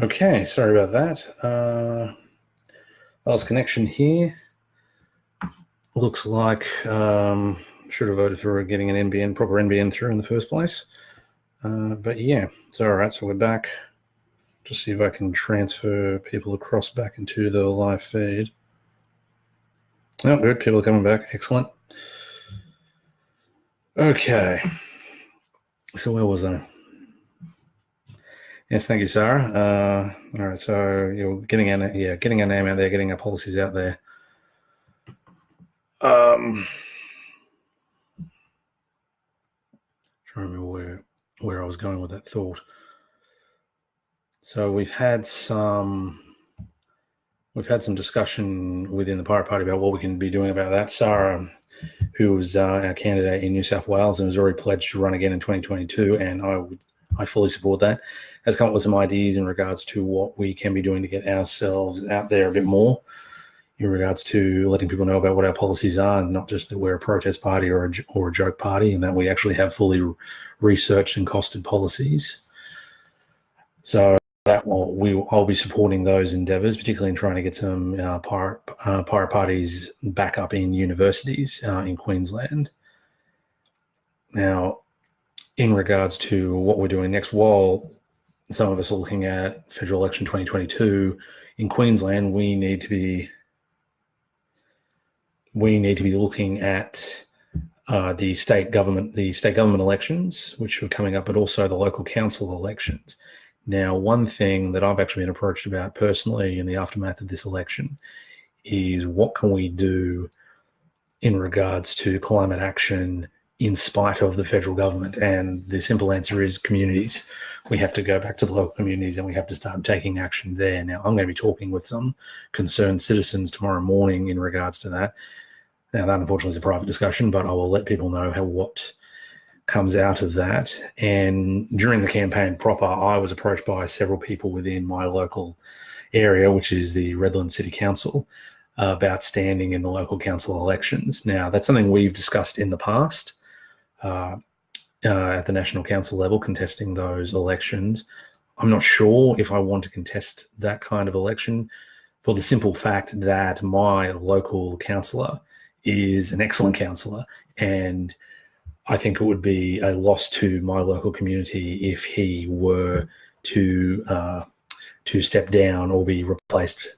Okay, sorry about that. Lost connection here. Looks like should have voted for getting an proper NBN through in the first place. But yeah, it's all right. So we're back. Just see if I can transfer people across back into the live feed. Oh, good. People are coming back. Excellent. Okay. So where was I? Yes, thank you, Sarah. All right, so you're getting our name out there, getting our policies out there. Trying to remember where I was going with that thought. So we've had some discussion within the Pirate Party about what we can be doing about that. Sarah, who was our candidate in New South Wales and has already pledged to run again in 2022, and I fully support that, has come up with some ideas in regards to what we can be doing to get ourselves out there a bit more in regards to letting people know about what our policies are, and not just that we're a protest party or a joke party, and that we actually have fully researched and costed policies. So I'll be supporting those endeavours, particularly in trying to get some pirate parties back up in universities in Queensland. Now, in regards to what we're doing next, while some of us are looking at federal election 2022 in Queensland, we need to be looking at the state government elections, which are coming up, but also the local council elections. Now, one thing that I've actually been approached about personally in the aftermath of this election is what can we do in regards to climate action in spite of the federal government? And the simple answer is communities. We have to go back to the local communities and we have to start taking action there. Now, I'm going to be talking with some concerned citizens tomorrow morning in regards to that. Now, that unfortunately is a private discussion, but I will let people know what comes out of that. And during the campaign proper, I was approached by several people within my local area, which is the Redland City Council, about standing in the local council elections. Now, that's something we've discussed in the past at the national council level, contesting those elections. I'm not sure if I want to contest that kind of election for the simple fact that my local councillor is an excellent councillor, and I think it would be a loss to my local community if he were to step down or be replaced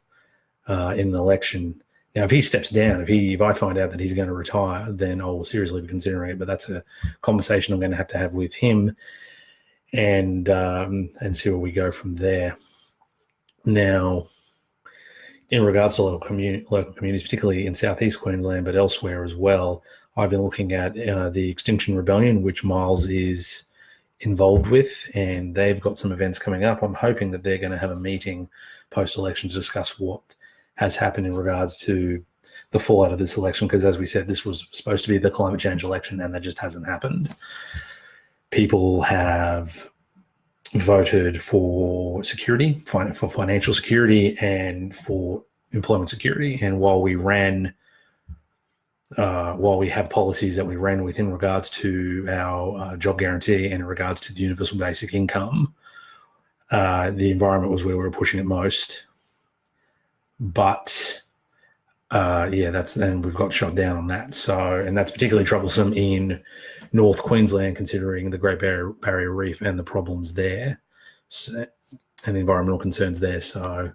in an election. Now, if he steps down, if I find out that he's going to retire, then I will seriously be considering it. But that's a conversation I'm going to have with him, and see where we go from there. Now, in regards to local communities, particularly in southeast Queensland, but elsewhere as well, I've been looking at the Extinction Rebellion, which Miles is involved with, and they've got some events coming up. I'm hoping that they're going to have a meeting post-election to discuss what has happened in regards to the fallout of this election, because as we said, this was supposed to be the climate change election, and that just hasn't happened. People have voted for security, for financial security, and for employment security. And while we have policies that we ran with in regards to our job guarantee and in regards to the universal basic income, the environment was where we were pushing it most. But and we've got shot down on that. So, and that's particularly troublesome in North Queensland, considering the Great Barrier Reef and the problems there, and the environmental concerns there. So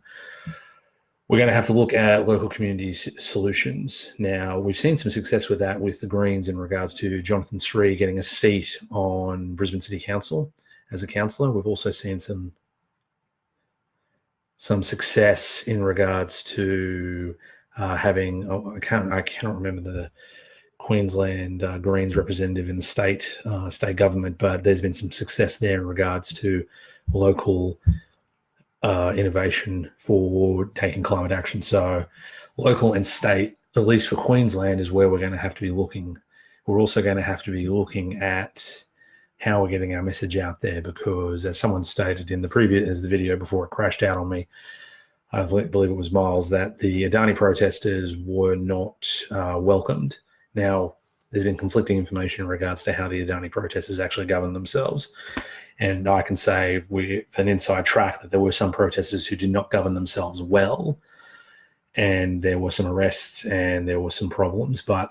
we're going to have to look at local community solutions. Now, we've seen some success with that with the Greens in regards to Jonathan Sri getting a seat on Brisbane City Council as a councillor. We've also seen some success in regards to having, I cannot remember the Queensland Greens representative in the state government, but there's been some success there in regards to local innovation for taking climate action. So local and state, at least for Queensland, is where we're going to have to be looking. We're also going to have to be looking at how we're getting our message out there, because as someone stated in the video before it crashed out on me, I believe it was Miles, that the Adani protesters were not welcomed. Now, there's been conflicting information in regards to how the Adani protesters actually govern themselves. And I can say with an inside track that there were some protesters who did not govern themselves well, and there were some arrests and there were some problems. But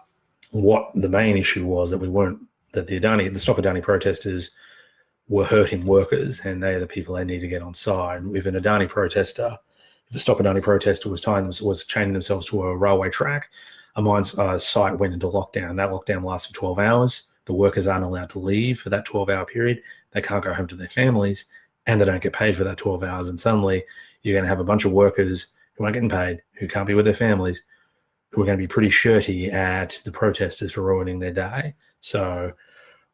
what the main issue was that the Stop Adani protesters were hurting workers, and they are the people they need to get on side. If a Stop Adani protester was chaining themselves to a railway track, a mine's site went into lockdown. That lockdown lasts for 12 hours. The workers aren't allowed to leave for that 12-hour period. They can't go home to their families, and they don't get paid for that 12 hours. And suddenly you're going to have a bunch of workers who aren't getting paid, who can't be with their families, who are going to be pretty shirty at the protesters for ruining their day. So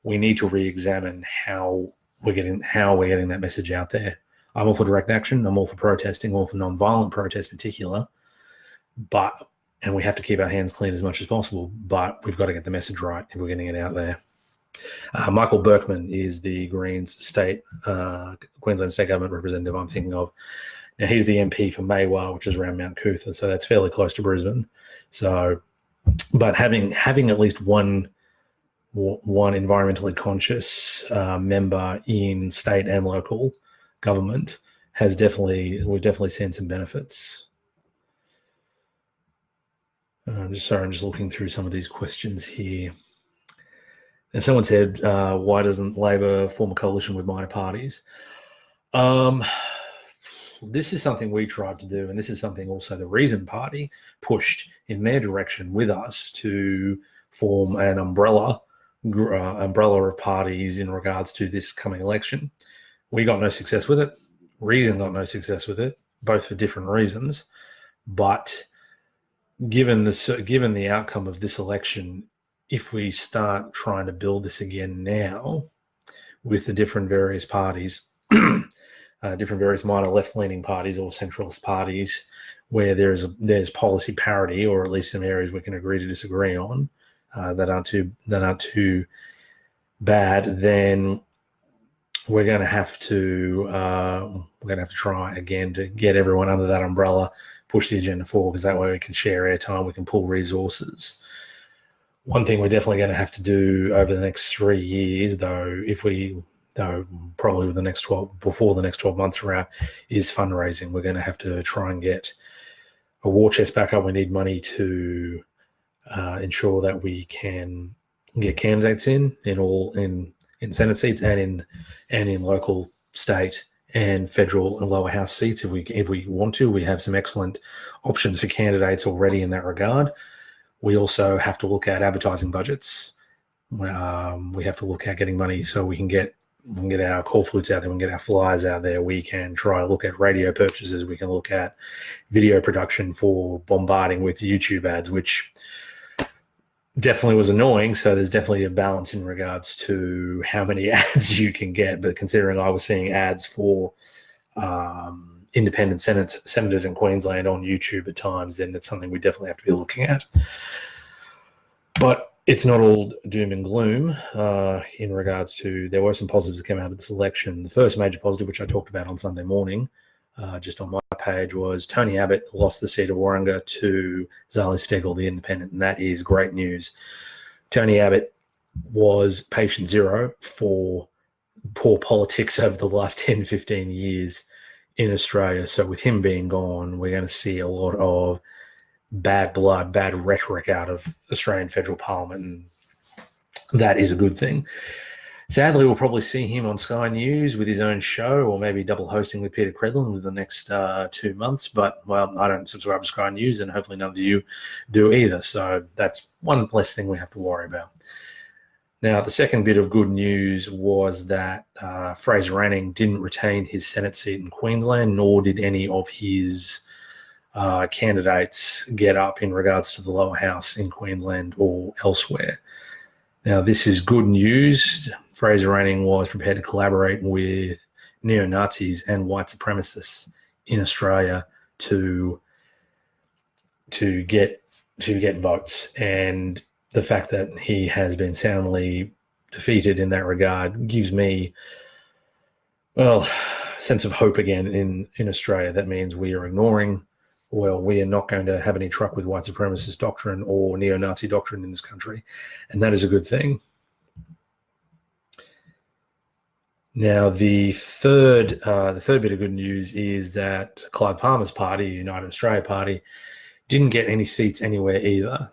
we need to re-examine how we're getting that message out there. I'm all for direct action. I'm all for protesting, all for non-violent protest in particular. And we have to keep our hands clean as much as possible, but we've got to get the message right if we're getting it out there. Michael Berkman is the Greens Queensland State Government representative I'm thinking of. Now, he's the MP for Maywar, which is around Mount Cootha, so that's fairly close to Brisbane. So, but having at least one environmentally conscious member in state and local government we've definitely seen some benefits. I'm just looking through some of these questions here. And someone said, why doesn't Labor form a coalition with minor parties? This is something we tried to do, and this is something also the Reason Party pushed in their direction with us to form an umbrella of parties in regards to this coming election. We got no success with it. Reason got no success with it, both for different reasons. But given the outcome of this election, if we start trying to build this again now with the different various parties, different various minor left-leaning parties or centralist parties, where there's policy parity, or at least some areas we can agree to disagree on that aren't too bad, then we're going to have to try again to get everyone under that umbrella, push the agenda forward, because that way we can share airtime, we can pull resources. One thing we're definitely going to have to do over the next 3 years, probably before the next 12 months are out, is fundraising. We're going to have to try and get a war chest back up. We need money to ensure that we can get candidates in Senate seats and in local, state, and federal and lower house seats. If we want to, we have some excellent options for candidates already in that regard. We also have to look at advertising budgets. We have to look at getting money so we can get our call flutes out there, we can get our flyers out there, we can try to look at radio purchases, we can look at video production for bombarding with YouTube ads, which definitely was annoying. So there's definitely a balance in regards to how many ads you can get. But considering I was seeing ads for independent senators in Queensland on YouTube at times, then it's something we definitely have to be looking at. But it's not all doom and gloom in regards to, there were some positives that came out of this election. The first major positive, which I talked about on Sunday morning, just on my page, was Tony Abbott lost the seat of Warringah to Zali Steggall, the independent, and that is great news. Tony Abbott was patient zero for poor politics over the last 10, 15 years in Australia. So with him being gone, we're going to see a lot of bad blood, bad rhetoric out of Australian federal parliament, and that is a good thing. Sadly, we'll probably see him on Sky News with his own show, or maybe double hosting with Peter Credlin for the next 2 months. But, well, I don't subscribe to Sky News, and hopefully none of you do either. So that's one less thing we have to worry about. Now, the second bit of good news was that Fraser Anning didn't retain his Senate seat in Queensland, nor did any of his candidates get up in regards to the lower house in Queensland or elsewhere. Now, this is good news. Fraser Anning was prepared to collaborate with neo-Nazis and white supremacists in Australia to get votes. And the fact that he has been soundly defeated in that regard gives me, well, a sense of hope again in Australia. That means we are not going to have any truck with white supremacist doctrine or neo-Nazi doctrine in this country. And that is a good thing. Now, the third bit of good news is that Clive Palmer's party, United Australia Party, didn't get any seats anywhere either.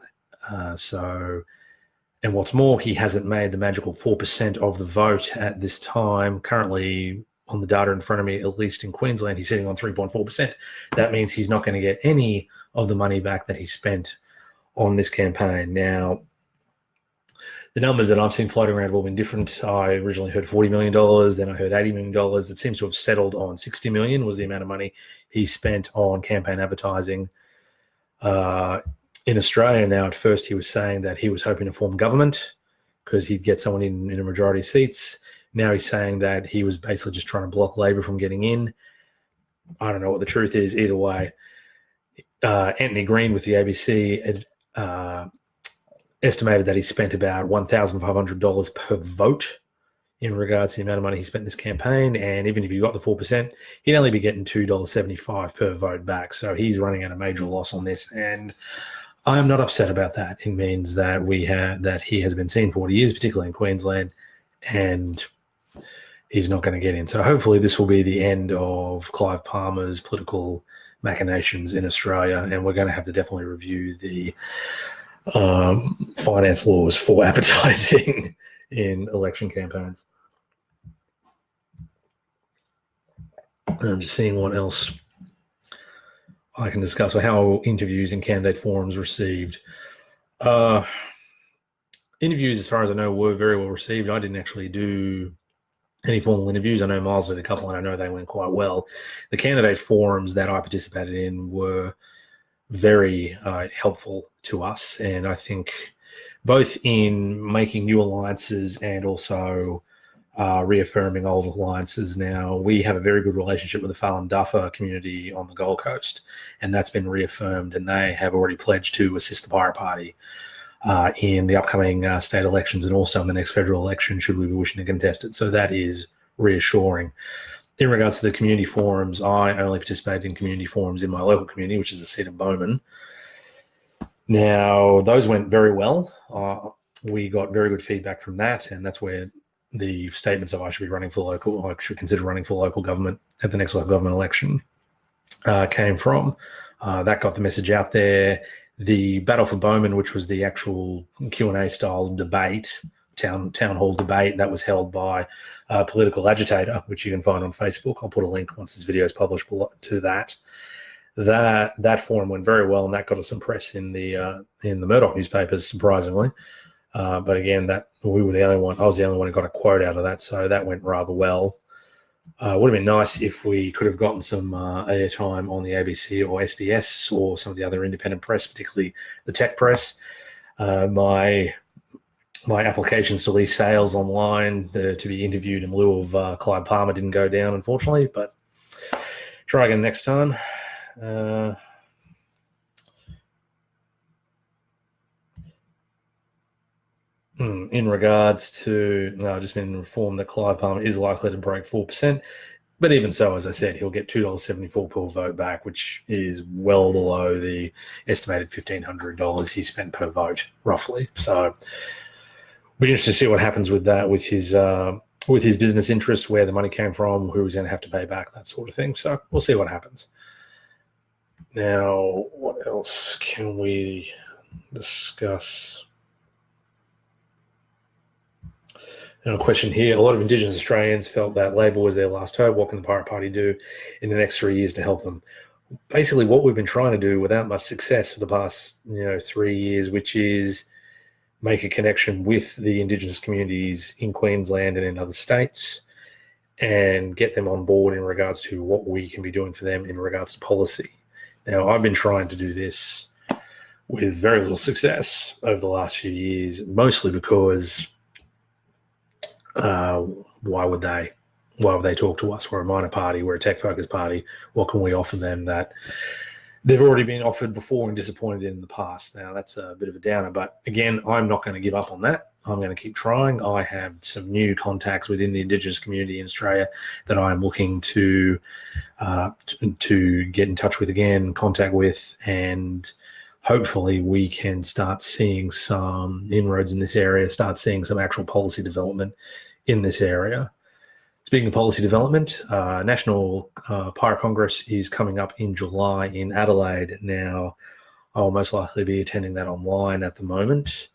And what's more, he hasn't made the magical 4% of the vote at this time. Currently, on the data in front of me, at least in Queensland, he's sitting on 3.4%. That means he's not going to get any of the money back that he spent on this campaign. Now, the numbers that I've seen floating around have all been different. I originally heard $40 million, then I heard $80 million. It seems to have settled on $60 million was the amount of money he spent on campaign advertising in Australia. Now, at first he was saying that he was hoping to form government because he'd get someone in a majority of seats. Now he's saying that he was basically just trying to block Labor from getting in. I don't know what the truth is. Either way, Anthony Green with the ABC estimated that he spent about $1,500 per vote in regards to the amount of money he spent in this campaign. And even if he got the 4%, he'd only be getting $2.75 per vote back. So he's running at a major loss on this. And I'm not upset about that. It means that he has been seen 40 years, particularly in Queensland, and he's not going to get in. So hopefully this will be the end of Clive Palmer's political machinations in Australia, and we're going to have to definitely review the finance laws for advertising in election campaigns. I'm just seeing what else I can discuss, or how interviews and candidate forums received. Interviews, as far as I know, were very well received. I didn't actually do any formal interviews. I know Miles did a couple, and I know they went quite well. The candidate forums that I participated in were very helpful to us, and I think both in making new alliances and also reaffirming old alliances. Now, we have a very good relationship with the Falun Dafa community on the Gold Coast, and that's been reaffirmed, and they have already pledged to assist the Pirate Party in the upcoming state elections and also in the next federal election should we be wishing to contest it. So that is reassuring. In regards to the community forums, I only participated in community forums in my local community, which is the seat of Bowman. Now, those went very well. We got very good feedback from that, and that's where the statements of I should consider running for local government at the next local government election came from. That got the message out there. The Battle for Bowman, which was the actual Q&A style debate, town hall debate, that was held by a political agitator, which you can find on Facebook. I'll put a link once this video is published to that. That forum went very well, and that got us some press in the Murdoch newspapers, surprisingly. But again, we were the only one. I was the only one who got a quote out of that, so that went rather well. Would have been nice if we could have gotten some airtime on the ABC or SBS or some of the other independent press, particularly the tech press. My applications to lease sales online to be interviewed in lieu of Clive Palmer didn't go down, unfortunately, but try again next time. In regards to, I've just been informed that Clive Palmer is likely to break 4%. But even so, as I said, he'll get $2.74 per vote back, which is well below the estimated $1,500 he spent per vote, roughly. So we're interested to see what happens with that, with his business interests, where the money came from, who he's going to have to pay back, that sort of thing. So we'll see what happens. Now, what else can we discuss? And a question here, a lot of Indigenous Australians felt that Labor was their last hope. What can the Pirate Party do in the next 3 years to help them? Basically, what we've been trying to do without much success for the past 3 years, which is make a connection with the Indigenous communities in Queensland and in other states and get them on board in regards to what we can be doing for them in regards to policy. Now, I've been trying to do this with very little success over the last few years, mostly because why would they talk to us? We're a minor party, we're a tech-focused party. What can we offer them that they've already been offered before and disappointed in the past? Now, that's a bit of a downer, but again, I'm not going to give up on that. I'm going to keep trying. I have some new contacts within the Indigenous community in Australia that I'm looking to get in touch with again, contact with, and hopefully we can start seeing some inroads in this area, start seeing some actual policy development in this area. Speaking of policy development, National Pirate Congress is coming up in July in Adelaide. Now, I will most likely be attending that online at the moment.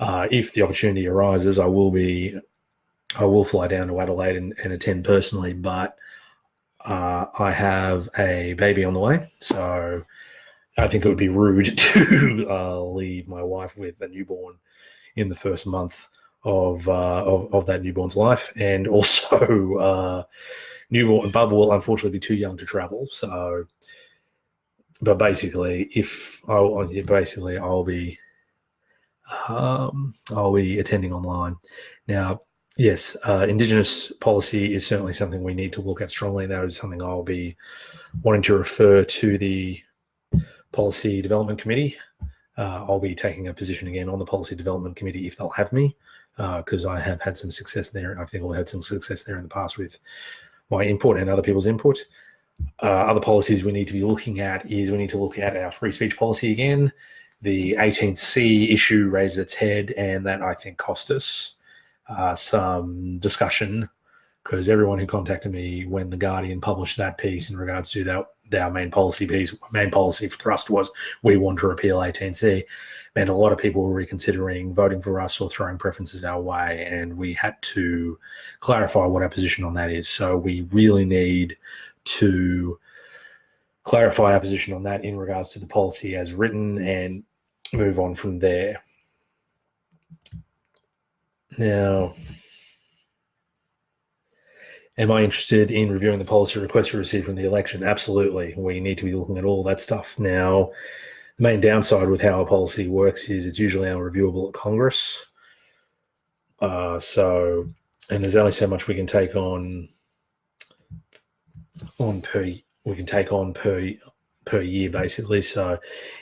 If the opportunity arises, I will fly down to Adelaide and attend personally, but I have a baby on the way, so I think it would be rude to leave my wife with a newborn in the first month of that newborn's life, and also newborn Bub will unfortunately be too young to travel. So, but basically, I'll be attending online. Now, yes, Indigenous policy is certainly something we need to look at strongly. That is something I'll be wanting to refer to the Policy Development Committee. I'll be taking a position again on the Policy Development Committee if they'll have me, because I have had some success there. I think I've had some success there in the past with my input and other people's input. Other policies we need to be looking at is we need to look at our free speech policy again. The 18C issue raised its head, and that I think cost us some discussion, because everyone who contacted me when The Guardian published that piece in regards to our main policy thrust was we want to repeal 18C, meant a lot of people were reconsidering voting for us or throwing preferences our way, and we had to clarify what our position on that is. So we really need to clarify our position on that in regards to the policy as written and move on from there. Now, am I interested in reviewing the policy requests we received from the election? Absolutely. We need to be looking at all that stuff. Now, the main downside with how our policy works is it's usually unreviewable at Congress. And there's only so much we can take on per year, basically. So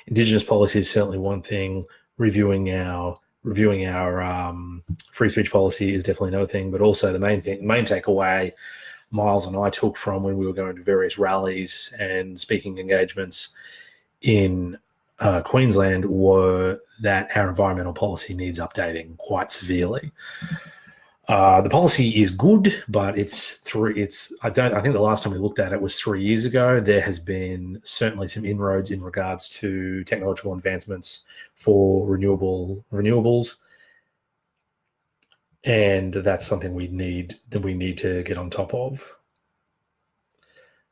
Indigenous policy is certainly one thing. Reviewing our free speech policy is definitely another thing. But also the main takeaway Miles and I took from when we were going to various rallies and speaking engagements in Queensland were that our environmental policy needs updating quite severely. The policy is good, but I think the last time we looked at it was 3 years ago. There has been certainly some inroads in regards to technological advancements for renewables. And that's something we need to get on top of.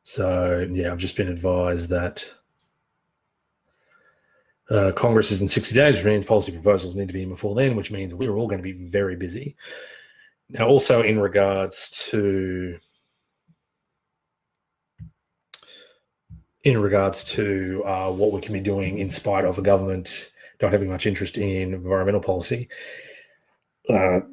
So yeah, I've just been advised that Congress is in 60 days, which means policy proposals need to be in before then, which means we're all going to be very busy. Now, also in regards to what we can be doing in spite of a government not having much interest in environmental policy, a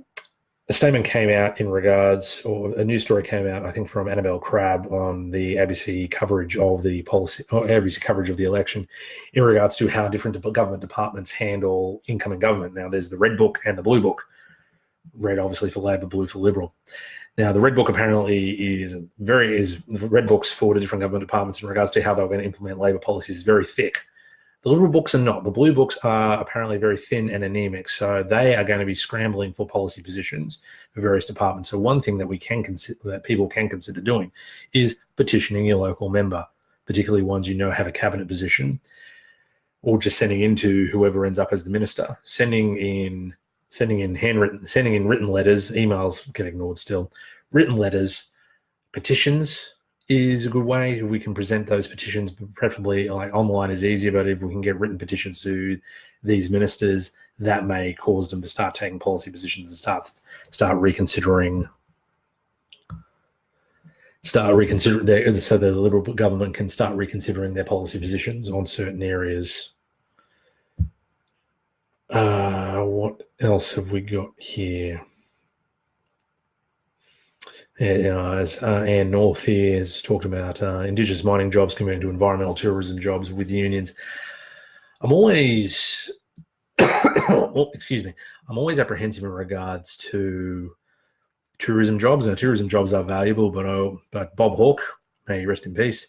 statement came out or a news story came out, I think, from Annabelle Crabb on the ABC coverage of the policy, or ABC coverage of the election, in regards to how different government departments handle incoming government. Now, there's the Red Book and the Blue Book. Red obviously for Labor, blue for Liberal. Now, the Red Book apparently Red Book's for the different government departments in regards to how they're going to implement Labor policies is very thick. The Liberal books are not. The Blue books are apparently very thin and anemic, so they are going to be scrambling for policy positions for various departments. So one thing that that people can consider doing is petitioning your local member, particularly ones have a cabinet position, or just sending in to whoever ends up as the minister, sending in written letters. Emails get ignored still. Written letters, petitions is a good way. We can present those petitions, preferably like online is easier, but if we can get written petitions to these ministers, that may cause them to start taking policy positions and start reconsidering. So the Liberal government can start reconsidering their policy positions on certain areas. What else have we got here? As Anne North here has talked about Indigenous mining jobs converting to environmental tourism jobs with unions. I'm always, I'm always apprehensive in regards to tourism jobs. Now, tourism jobs are valuable, but Bob Hawke, may he rest in peace,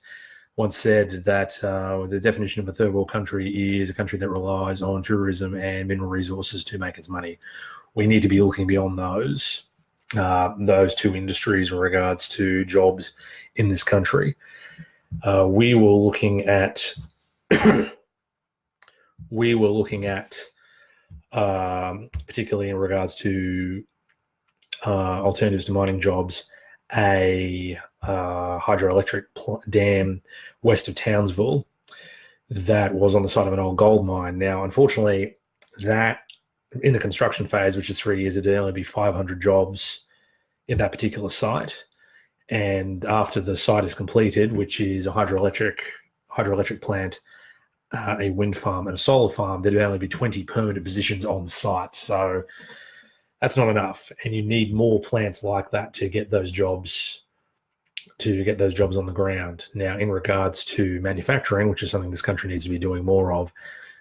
once said that the definition of a third world country is a country that relies on tourism and mineral resources to make its money. We need to be looking beyond those. those two industries in regards to jobs in this country. We were looking at particularly in regards to alternatives to mining jobs, a hydroelectric dam west of Townsville that was on the side of an old gold mine. Now, unfortunately, that in the construction phase, which is 3 years, there'd only be 500 jobs in that particular site. And after the site is completed, which is a hydroelectric plant, a wind farm, and a solar farm, there'd only be 20 permanent positions on site. So that's not enough, and you need more plants like that to get those jobs on the ground. Now, in regards to manufacturing, which is something this country needs to be doing more of,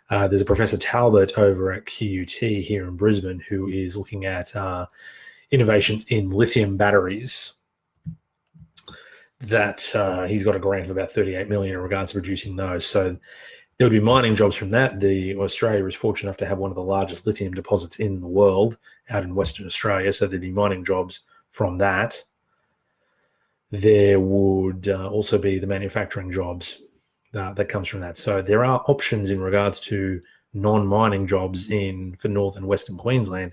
there's a Professor Talbot over at QUT here in Brisbane who is looking at innovations in lithium batteries. That he's got a grant of about 38 million in regards to producing those. So there would be mining jobs from that. Australia is fortunate enough to have one of the largest lithium deposits in the world out in Western Australia. So there'd be mining jobs from that. There would also be the manufacturing jobs that comes from that. So there are options in regards to non-mining jobs for North and Western Queensland.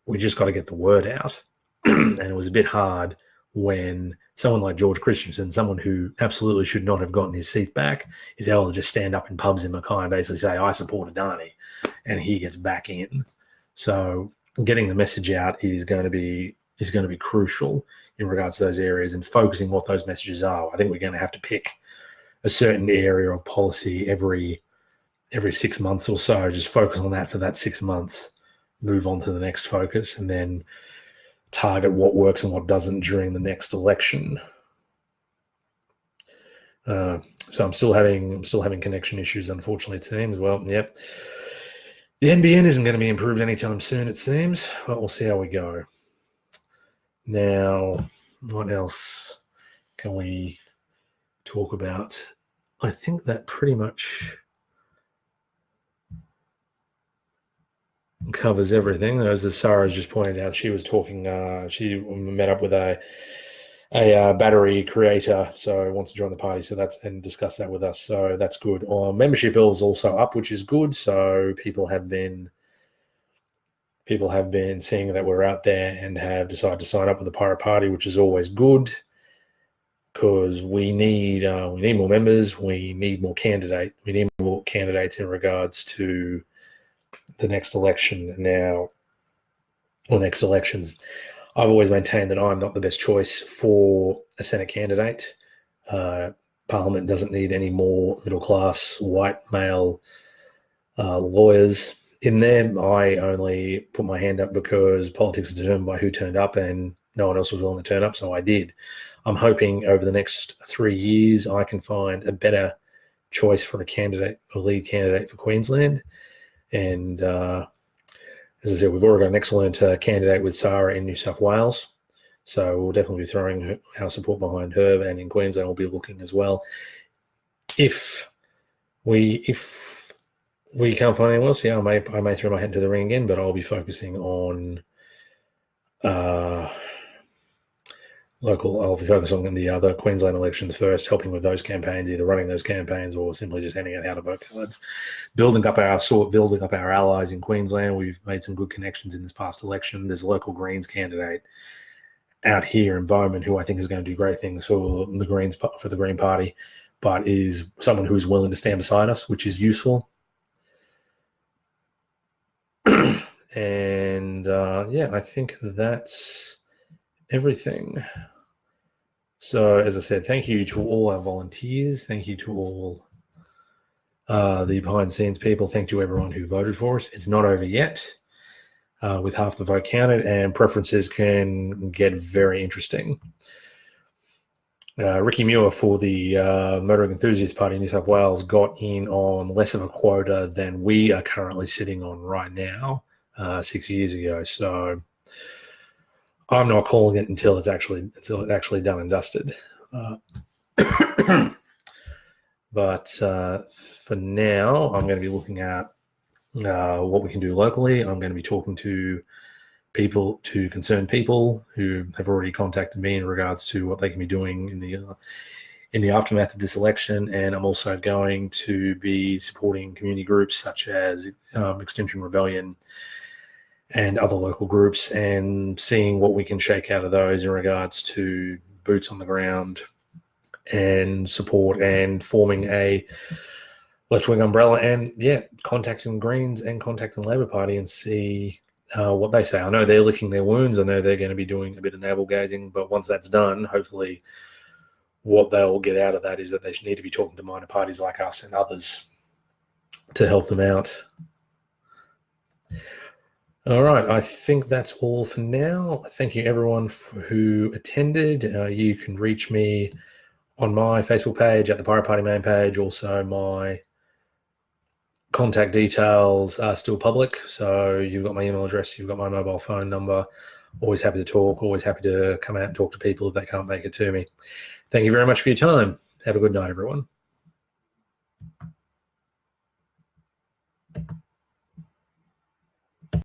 We just got to get the word out. And it was a bit hard when someone like George Christensen, someone who absolutely should not have gotten his seat back, is able to just stand up in pubs in Mackay and basically say, I support Adani, and he gets back in. So getting the message out is going to be crucial in regards to those areas, and focusing what those messages are. I think we're going to have to pick a certain area of policy every 6 months or so, just focus on that for that 6 months, move on to the next focus, and then target what works and what doesn't during the next election. So I'm still having connection issues, unfortunately, it seems. Well, yep. The NBN isn't going to be improved anytime soon, it seems, but we'll see how we go. Now, what else can we talk about? I think that pretty much covers everything. As Sarah's just pointed out, she was talking, she met up with a battery creator, so wants to join the party, and discuss that with us, so that's good. Our membership bill is also up, which is good, so people have been seeing that we're out there and have decided to sign up with the Pirate Party, which is always good, because we need more members, we need more candidates in regards to the next election now, or next elections. I've always maintained that I'm not the best choice for a Senate candidate. Parliament doesn't need any more middle-class, white male lawyers in there. I only put my hand up because politics is determined by who turned up, and no one else was willing to turn up, so I did. I'm hoping over the next 3 years I can find a better choice for a lead candidate for Queensland. And as I said, we've already got an excellent candidate with Sarah in New South Wales. So we'll definitely be throwing our support behind her, and in Queensland we'll be looking as well. If we can't find anyone else, I may throw my hat into the ring again, but I'll be focusing on I'll be focusing on the other Queensland elections first, helping with those campaigns, either running those campaigns or simply just handing out how to vote cards, building up our allies in Queensland. We've made some good connections in this past election. There's a local Greens candidate out here in Bowman who I think is going to do great things for the Green Party, but is someone who is willing to stand beside us, which is useful. And I think that's everything. So, as I said, thank you to all our volunteers. Thank you to all the behind-the-scenes people. Thank you to everyone who voted for us. It's not over yet. With half the vote counted, and preferences can get very interesting. Ricky Muir for the Motoring Enthusiast Party in New South Wales got in on less of a quota than we are currently sitting on right now, 6 years ago. So I'm not calling it until it's actually done and dusted. But for now, I'm going to be looking at what we can do locally. I'm going to be talking to people, to concerned people who have already contacted me in regards to what they can be doing in the aftermath of this election. And I'm also going to be supporting community groups such as Extinction Rebellion and other local groups, and seeing what we can shake out of those in regards to boots on the ground and support, and forming a left-wing umbrella, and contacting Greens and contacting the Labor Party and see what they say. I know they're licking their wounds. I know they're going to be doing a bit of navel gazing, but once that's done, hopefully what they'll get out of that is that they need to be talking to minor parties like us and others to help them out. All right, I think that's all for now. Thank you everyone who attended. You can reach me on my Facebook page, at the Pirate Party main page. Also, my contact details are still public. So you've got my email address, you've got my mobile phone number. Always happy to talk, always happy to come out and talk to people if they can't make it to me. Thank you very much for your time. Have a good night, everyone.